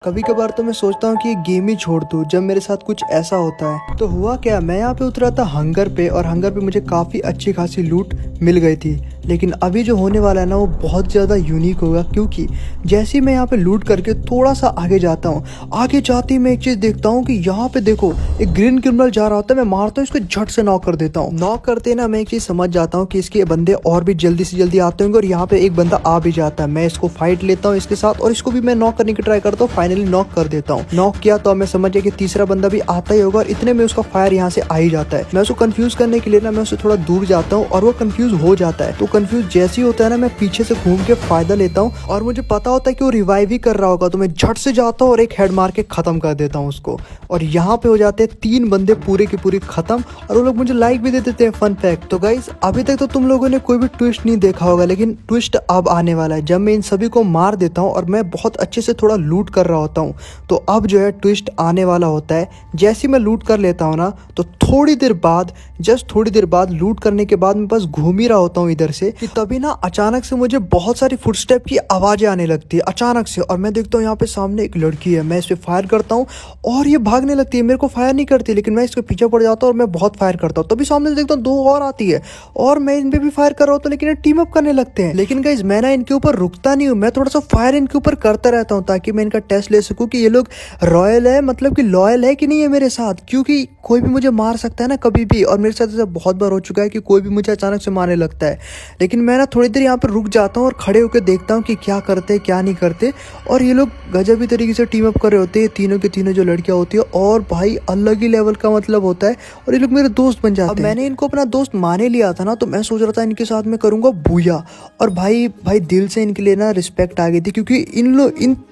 कभी कभार तो मैं सोचता हूँ कि ये गेम ही छोड़ दूँ जब मेरे साथ कुछ ऐसा होता है। तो हुआ क्या, मैं यहाँ पे उतरा था हंगर पे और हंगर पे मुझे काफ़ी अच्छी खासी लूट मिल गई थी। लेकिन अभी जो होने वाला है ना वो बहुत ज़्यादा यूनिक होगा, क्योंकि जैसे ही मैं यहाँ पे लूट करके थोड़ा सा आगे जाता हूँ, आगे जाते ही मैं एक चीज़ देखता हूँ कि यहाँ पे देखो एक ग्रीन क्रिमिनल जा रहा होता है। मैं मारता हूँ इसको, झट से नॉक कर देता हूँ। नॉक करते ना मैं एक चीज़ समझ जाता हूँ कि इसके बंदे और भी जल्दी से जल्दी आते होंगे और यहाँ पे एक बंदा आ भी जाता है। मैं इसको फाइट लेता हूँ इसके साथ और इसको भी मैं नॉक करने की ट्राई करता हूँ। फाइनली नॉक कर देता हूँ। नॉक किया तो मैं समझ गया कि तीसरा बंदा भी आता ही होगा और इतने में उसका फायर यहाँ से आ ही जाता है। मैं उसको कंफ्यूज करने के लिए ना मैं उससे थोड़ा दूर जाता हूँ और वो कंफ्यूज हो जाता है। तो कंफ्यूज जैसे ही होता है ना मैं पीछे से घूम के फायदा लेता हूँ और मुझे पता होता है कि वो रिवाइव ही कर रहा होगा। तो मैं झट से जाता हूँ और एक हेड मार के खत्म कर देता हूँ उसको। और यहाँ पे हो जाते हैं 3 बंदे पूरे के पूरे खत्म और वो लोग मुझे लाइक भी दे देते हैं। फन फैक्ट, तो गाइस अभी तक तो तुम लोगों ने कोई भी ट्विस्ट नहीं देखा होगा, लेकिन ट्विस्ट अब आने वाला है जब मैं इन सभी को मार देता हूँ और मैं बहुत अच्छे से थोड़ा लूट कर रहा होता हूँ। तो अब जो है ट्विस्ट आने वाला होता है। जैसे मैं लूट कर लेता हूँ ना तो थोड़ी देर बाद, जस्ट थोड़ी देर बाद लूट करने के बाद मैं बस घूम ही रहा होता हूँ इधर से कि तभी ना अचानक से मुझे बहुत सारी फुटस्टेप की आवाज़ें आने लगती है अचानक से। और मैं देखता हूँ यहाँ पे सामने एक लड़की है। मैं इस पर फायर करता हूँ और ये भागने लगती है। मेरे को फायर नहीं करती, लेकिन मैं इसके पीछे पड़ जाता हूँ और मैं बहुत फायर करता हूँ। तभी सामने से देखता हूँ 2 और आती है और मैं इन पे भी फायर कर रहा हूँ, लेकिन ये टीम अप करने लगते हैं। लेकिन गाइस मैं ना इनके ऊपर रुकता नहीं हूँ, मैं थोड़ा सा फायर इनके ऊपर करता रहता हूँ ताकि मैं इनका टेस्ट ले सकूँ कि ये लोग रॉयल है, मतलब कि लॉयल है कि नहीं है मेरे साथ। क्योंकि कोई भी मुझे मार सकता है ना कभी भी, और मेरे साथ ऐसा बहुत बार हो चुका है कि कोई भी मुझे अचानक से मारने लगता है। लेकिन मैं ना थोड़ी देर यहाँ पर रुक जाता हूँ और खड़े होकर देखता हूँ कि क्या करते हैं क्या नहीं करते। और ये लोग गजब ही तरीके से टीम अप कर रहे होते हैं, तीनों के तीनों जो लड़कियां होती है, और भाई अलग ही लेवल का मतलब होता है। और ये लोग मेरे दोस्त बन जाते हैं। मैंने इनको अपना दोस्त माने लिया था ना, तो मैं सोच रहा था इनके साथ मैं करूंगा बूया। और भाई दिल से इनके लिए ना रिस्पेक्ट आ गई थी, क्योंकि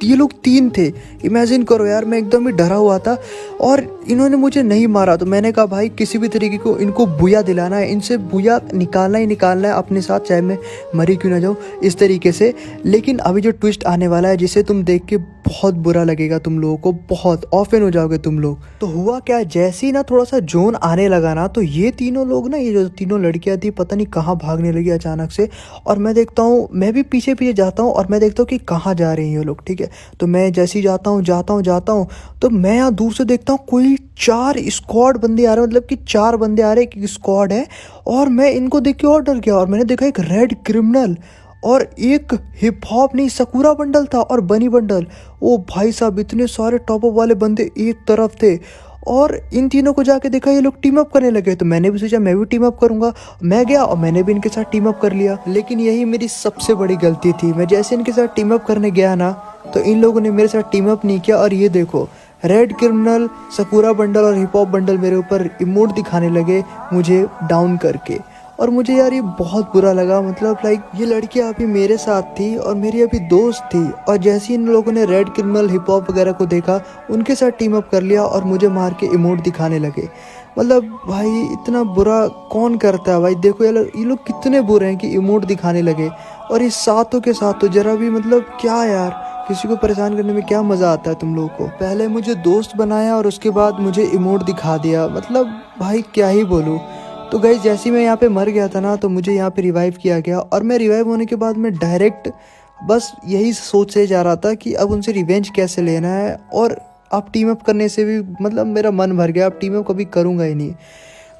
ये लोग 3 थे। इमेजिन करो यार, मैं एकदम ही डरा हुआ था और इन्होंने मुझे नहीं मारा। तो मैंने कहा भाई किसी भी तरीके को इनको बुया दिलाना है, इनसे बुया निकालना ही निकालना है अपने साथ, चाहे मैं मरी क्यों ना जाऊँ इस तरीके से। लेकिन अभी जो ट्विस्ट आने वाला है जिसे तुम देख के बहुत बुरा लगेगा, तुम लोगों को बहुत ऑफेन हो जाओगे तुम लोग। तो हुआ क्या, जैसे ही ना थोड़ा सा जोन आने लगा ना, तो ये तीनों लोग ना, ये जो तीनों लड़कियां थी पता नहीं कहाँ भागने लगी अचानक से। और मैं देखता हूँ, मैं भी पीछे पीछे जाता हूँ और मैं देखता हूँ कि कहाँ जा रही हैं ये लोग। ठीक है, तो मैं जैसे ही जाता हूँ तो मैं यहाँ दूर से देखता हूँ कोई 4 स्क्वाड बंदे आ रहे हैं, मतलब कि 4 बंदे आ रहे हैं, एक स्क्वाड है। और मैं इनको देख के और डर गया और मैंने देखा एक रेड क्रिमिनल और एक हिप हॉप नहीं सकूरा बंडल था और बनी बंडल। ओ भाई साहब, इतने सारे टॉप अप वाले बंदे एक तरफ थे। और इन तीनों को जाके देखा ये लोग टीम अप करने लगे, तो मैंने भी सोचा मैं भी टीम अप करूंगा। मैं गया और मैंने भी इनके साथ टीम अप कर लिया। लेकिन यही मेरी सबसे बड़ी गलती थी। मैं जैसे इनके साथ टीम अप करने गया ना, तो इन लोगों ने मेरे साथ टीम अप नहीं किया। और ये देखो, रेड क्रिमिनल, सकूरा बंडल और हिप हॉप बंडल मेरे ऊपर इमोट दिखाने लगे मुझे डाउन करके। और मुझे यार ये बहुत बुरा लगा, मतलब लाइक ये लड़की अभी मेरे साथ थी और मेरी अभी दोस्त थी, और जैसे ही इन लोगों ने रेड क्रिमिनल हिप हॉप वगैरह को देखा, उनके साथ टीम अप कर लिया और मुझे मार के इमोट दिखाने लगे। मतलब भाई इतना बुरा कौन करता है भाई। देखो ये लोग कितने बुरे हैं कि इमोट दिखाने लगे, और इस साथों के साथ तो जरा भी, मतलब क्या यार, किसी को परेशान करने में क्या मज़ा आता है तुम लोगों को। पहले मुझे दोस्त बनाया और उसके बाद मुझे इमोट दिखा दिया, मतलब भाई क्या ही बोलूँ। तो गाइस जैसे ही मैं यहाँ पे मर गया था ना, तो मुझे यहाँ पे रिवाइव किया गया, और मैं रिवाइव होने के बाद मैं डायरेक्ट बस यही सोच से जा रहा था कि अब उनसे रिवेंज कैसे लेना है। और अब टीम अप करने से भी मतलब मेरा मन भर गया, अब टीम अप कभी करूँगा ही नहीं।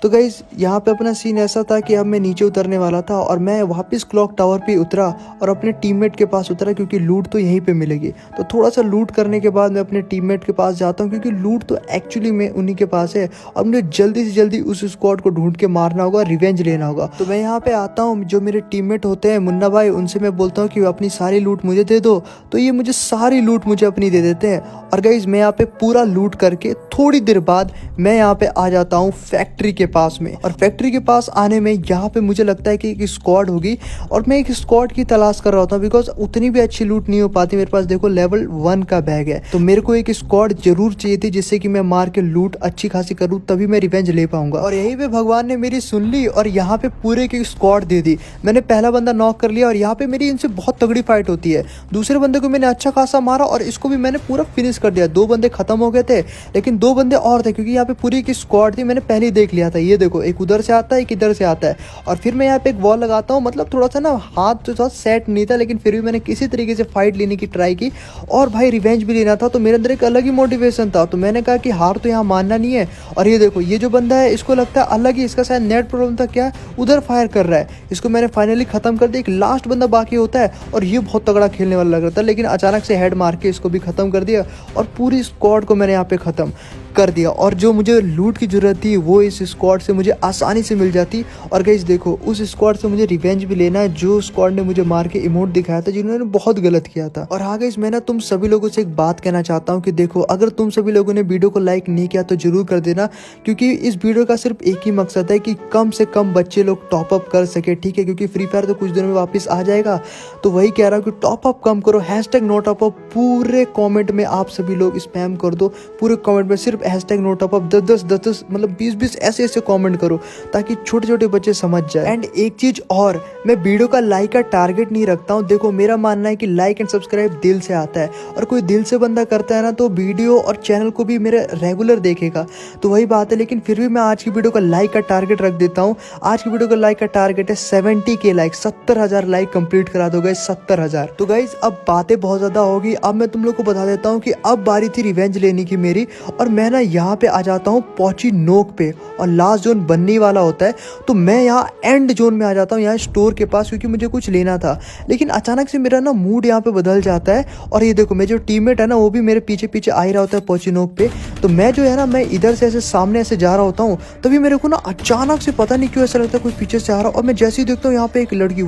तो गाइज़ यहाँ पे अपना सीन ऐसा था कि अब मैं नीचे उतरने वाला था और मैं वापस क्लॉक टावर पे उतरा और अपने टीममेट के पास उतरा, क्योंकि लूट तो यहीं पे मिलेगी। तो थोड़ा सा लूट करने के बाद मैं अपने टीममेट के पास जाता हूँ, क्योंकि लूट तो एक्चुअली में उन्हीं के पास है और मुझे जल्दी से जल्दी उस स्क्वाड को ढूंढ के मारना होगा, रिवेंज लेना होगा। तो मैं यहाँ पे आता हूँ, जो मेरे टीममेट होते हैं मुन्ना भाई, उनसे मैं बोलता हूँ कि अपनी सारी लूट मुझे दे दो। तो ये मुझे सारी लूट मुझे अपनी दे देते हैं। और गाइज मैं यहाँ पे पूरा लूट करके थोड़ी देर बाद मैं यहाँ पे आ जाता हूँ फैक्ट्री के पास में। और फैक्ट्री के पास आने में यहाँ पे मुझे लगता है कि एक स्क्वाड होगी, और मैं एक स्क्वाड की तलाश कर रहा था, बिकॉज उतनी भी अच्छी लूट नहीं हो पाती मेरे पास। देखो लेवल 1 का बैग है, तो मेरे को एक स्क्वाड जरूर चाहिए थी जिससे कि मैं मार के लूट अच्छी खासी करूँ, तभी मैं रिवेंज ले पाऊंगा। और यही पे भगवान ने मेरी सुन ली और यहाँ पे पूरे की स्क्वाड दे दी। मैंने पहला बंदा नॉक कर लिया और यहाँ पे मेरी इनसे बहुत तगड़ी फाइट होती है। दूसरे बंदे को मैंने अच्छा खासा मारा और इसको भी मैंने पूरा फिनिश कर दिया। 2 बंदे खत्म हो गए थे, लेकिन 2 बंदे और थे, क्योंकि यहाँ पे पूरी की स्क्वाड थी, मैंने पहले ही देख लिया था है। ये देखो एक उधर से आता है एक इधर से आता है। और फिर मैं यहाँ पे एक वॉल लगाता हूँ, मतलब थोड़ा सा ना हाथ तो थोड़ा सेट नहीं था, लेकिन फिर भी मैंने किसी तरीके से फाइट लेने की ट्राई की और भाई रिवेंज भी लेना था। तो मेरे अंदर एक अलग ही मोटिवेशन था, तो मैंने कहा कि हार तो यहाँ मानना नहीं है। और ये देखो ये जो बंदा है इसको लगता है अलग ही, इसका शायद नेट प्रॉब्लम था क्या, उधर फायर कर रहा है। इसको मैंने फाइनली खत्म कर दिया। एक लास्ट बंदा बाकी होता है और ये बहुत तगड़ा खेलने वाला लग रहा था, लेकिन अचानक से हेड मार के इसको भी खत्म कर दिया और पूरी स्क्वाड को मैंने यहाँ पे खत्म कर दिया। और जो मुझे लूट की जरूरत थी वो इस स्क्वाड से मुझे आसानी से मिल जाती। और गाइस देखो उस स्क्वाड से मुझे रिवेंज भी लेना है जो स्क्वाड ने मुझे मार के इमोट दिखाया था, जिन्होंने बहुत गलत किया था। और हाँ गाइस मैं ना तुम सभी लोगों से एक बात कहना चाहता हूँ कि देखो अगर तुम सभी लोगों ने वीडियो को लाइक नहीं किया तो जरूर कर देना, क्योंकि इस वीडियो का सिर्फ एक ही मकसद है कि कम से कम बच्चे लोग टॉप अप कर सके, ठीक है, क्योंकि फ्री फायर तो कुछ दिनों में वापस आ जाएगा। तो वही कह रहा हूँ कि टॉप अप कम करो, हैशटैग नो टॉप अप पूरे कमेंट में आप सभी लोग स्पैम कर दो। पूरे कमेंट में सिर्फ हैशटैग नो टॉप अप 10 मतलब 20 ऐसे कमेंट करो ताकि छोटे छोटे बच्चे समझ जाए। एंड एक चीज और, मैं वीडियो का लाइक का टारगेट नहीं रखता हूँ। देखो मेरा मानना है कि लाइक एंड सब्सक्राइब दिल से आता है, और कोई दिल से बंदा करता है ना तो वीडियो और चैनल को भी मेरे रेगुलर देखेगा। तो वही बात है, लेकिन फिर भी मैं आज की वीडियो का लाइक का टारगेट रख देता हूँ। आज की वीडियो का लाइक का टारगेट है 70K लाइक, 70,000 लाइक कंप्लीट करा दो गाइस, 70,000। तो गाइस अब बातें बहुत ज्यादा होगी, अब मैं तुम लोग को बता देता हूँ कि अब बारी थी रिवेंज लेने की मेरी। और मैं ना यहाँ पे आ जाता हूँ पहुंची नोक पे, और लास्ट जोन बनने वाला होता है। तो मैं यहाँ एंड जोन में आ जाता हूँ, यहाँ स्टोर के पास, क्योंकि मुझे कुछ लेना था। लेकिन अचानक से मेरा ना मूड यहाँ पे बदल जाता है। और ये देखो मेरे जो टीममेट है ना वो भी मेरे पीछे पीछे आ ही रहा होता है पहुंची नोक पे। तो मैं जो है ना मैं इधर से ऐसे सामने ऐसे जा रहा होता हूँ, तभी मेरे को ना अचानक से पता नहीं क्यों ऐसा लगता है कोई पीछे से आ रहा। और मैं जैसे ही देखता हूँ यहाँ पे एक लड़की,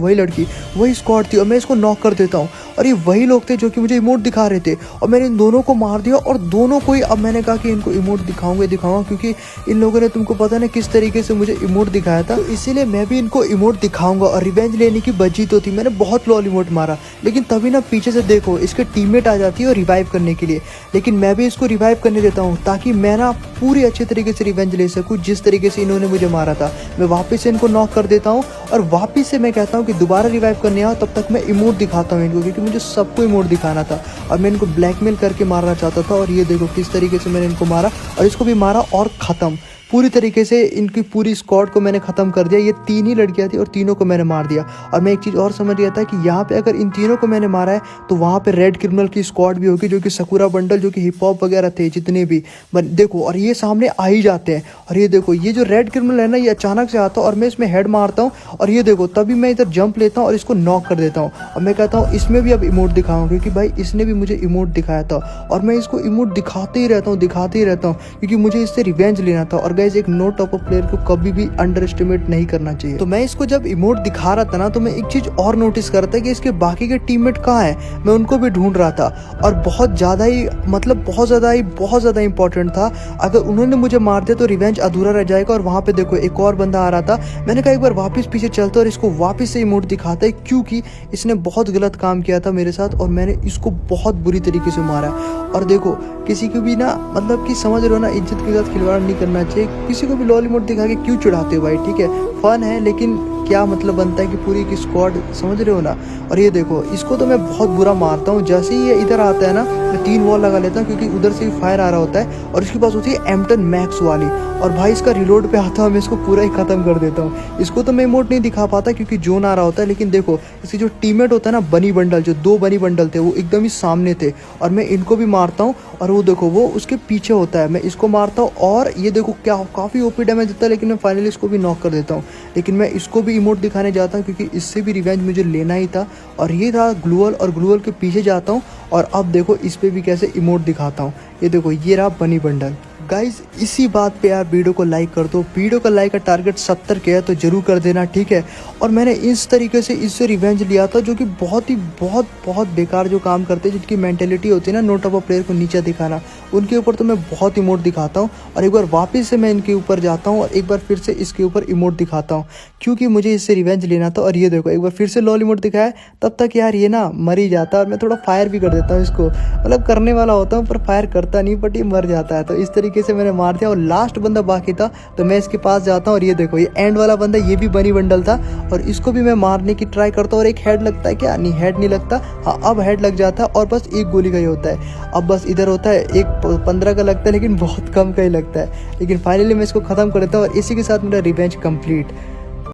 वही स्क्वाड थी, और मैं इसको नॉक कर देता हूँ। और ये वही लोग थे जो कि मुझे इमोट दिखा रहे थे, और मैंने इन दोनों को मार दिया। और दोनों को ही अब मैंने कहा कि इनको इमोट दिखाऊंगा, क्योंकि इन लोगों ने तुमको पता ना किस तरीके से मुझे इमोट दिखाया था, तो इसीलिए मैं भी इनको इमोट दिखाऊंगा। और रिवेंज लेने की बची तो थी, मैंने बहुत लॉल इमोट मारा, लेकिन तभी ना पीछे से देखो इसके टीममेट आ जाती है और रिवाइव करने के लिए। लेकिन मैं भी इसको रिवाइव करने देता हूँ ताकि मैं ना पूरी अच्छे तरीके से रिवेंज ले सकूँ। जिस तरीके से इन्होंने मुझे मारा था मैं वापस से इनको नॉक कर देता हूँ, और वापस से मैं कहता हूँ कि दोबारा रिवाइव करने आओ, तब तक मैं इमोट दिखाता हूँ इनको, क्योंकि मुझे सबको इमोट दिखाना था और मैं इनको ब्लैकमेल करके मारना चाहता था। और ये देखो किस तरीके से मैंने इनको मारा, और इसको भी मारा और ख़त्म पूरी तरीके से। इनकी पूरी स्क्वाड को मैंने ख़त्म कर दिया। ये 3 ही लड़कियां थी और तीनों को मैंने मार दिया। और मैं एक चीज़ और समझ गया था कि यहाँ पे अगर इन तीनों को मैंने मारा है तो वहाँ पे रेड क्रिमिनल की स्क्वाड भी होगी, जो कि सकूरा बंडल, जो कि हिप हॉप वगैरह थे जितने भी, देखो, और ये सामने आ ही जाते हैं। और ये देखो ये जो रेड क्रिमिनल है ना ये अचानक से आता है और मैं इसमें हेड मारता हूँ, और ये देखो तभी मैं इधर जंप लेता हूँ और इसको नॉक कर देता हूँ। और मैं कहता हूँ इसमें भी अब इमोट दिखाऊँ, क्योंकि भाई इसने भी मुझे इमोट दिखाया था, और मैं इसको इमोट दिखाते ही रहता हूँ, क्योंकि मुझे इससे रिवेंज लेना था। और गाइस एक नो टॉप प्लेयर को कभी भी अंडर एस्टिमेट नहीं करना चाहिए। तो मैं इसको जब इमोट दिखा रहा था ना तो मैं एक चीज और नोटिस करता कि इसके बाकी के टीममेट कहाँ हैं, मैं उनको भी ढूंढ रहा था। और बहुत ज्यादा ही बहुत ज्यादा इंपॉर्टेंट था, अगर उन्होंने मुझे मार दिया तो रिवेंज अधूरा रह जाएगा। और वहां पे देखो एक और बंदा आ रहा था, मैंने कहा एक बार वापस पीछे चलता और इसको वापस से इमोट दिखाता है, क्योंकि इसने बहुत गलत काम किया था मेरे साथ और मैंने इसको बहुत बुरी तरीके से मारा। और देखो किसी को भी ना, मतलब कि समझ रहे हो ना, इज्जत के साथ खिलवाड़ नहीं करना चाहिए। किसी को भी लॉल इमोट दिखा के क्यों चिढ़ाते हो भाई, ठीक है, फन है, लेकिन क्या मतलब बनता है कि पूरी की स्क्वाड, समझ रहे हो ना। और ये देखो इसको तो मैं बहुत बुरा मारता हूँ, जैसे ही ये इधर आता है ना मैं 3 वॉल लगा लेता हूँ, क्योंकि उधर से भी फायर आ रहा होता है और इसके पास होती है M10 मैक्स वाली। और भाई इसका रिलोड पे आता है, मैं इसको पूरा ही खत्म कर देता हूँ। इसको तो मैं इमोट नहीं दिखा पाता क्योंकि जोन आ रहा होता है, लेकिन देखो इसके जो टीममेट होता है ना बनी बंडल, जो 2 बनी बंडल थे वो एकदम ही सामने थे, और मैं इनको भी मारता हूँ। और वो देखो वो उसके पीछे होता है, मैं इसको मारता हूँ, और ये देखो क्या काफ़ी ओपी डैमेज देता है, लेकिन मैं फाइनली इसको भी नॉक कर देता हूँ। लेकिन मैं इसको भी इमोट दिखाने जाता हूँ क्योंकि इससे भी रिवेंज मुझे लेना ही था। और ये था ग्लूअल, और ग्लूअल के पीछे जाता हूँ, और अब देखो इस पे भी कैसे इमोट दिखाता हूँ। ये देखो ये रहा बनी बंडल। गाइज इसी बात पे यार वीडियो को लाइक कर दो। वीडियो का लाइक का टारगेट 70 के है तो जरूर कर देना, ठीक है। और मैंने इस तरीके से इससे रिवेंज लिया था, जो कि बहुत बेकार जो काम करते हैं, जिनकी मेंटेलिटी होती है ना नो टॉप अप प्लेयर को नीचे दिखाना, उनके ऊपर तो मैं बहुत इमोट दिखाता हूँ। और एक बार वापस से मैं इनके ऊपर जाता हूँ और एक बार फिर से इसके ऊपर इमोट दिखाता हूँ, क्योंकि मुझे इससे रिवेंज लेना था। और ये देखो एक बार फिर से लॉल इमोट दिखाया, तब तक यार ये ना मर ही जाता, और मैं थोड़ा फायर भी कर देता हूँ इसको, मतलब करने वाला होता हूँ पर फायर करता नहीं, बट ये मर जाता है। तो इस तरीके तरीके से मैंने मार दिया और लास्ट बंदा बाकी था। तो मैं इसके पास जाता हूँ और ये देखो ये एंड वाला बंदा, ये भी बनी बंडल था और इसको भी मैं मारने की ट्राई करता हूँ। और एक हेड लगता है क्या? नहीं, हेड नहीं लगता। हाँ, अब हेड लग जाता है और बस एक गोली का ही होता है। अब बस इधर होता है एक 15 का लगता है, लेकिन बहुत कम का ही लगता है। लेकिन फाइनली मैं इसको ख़त्म कर देता हूँ और इसी के साथ मेरा रिवेंज कंप्लीट।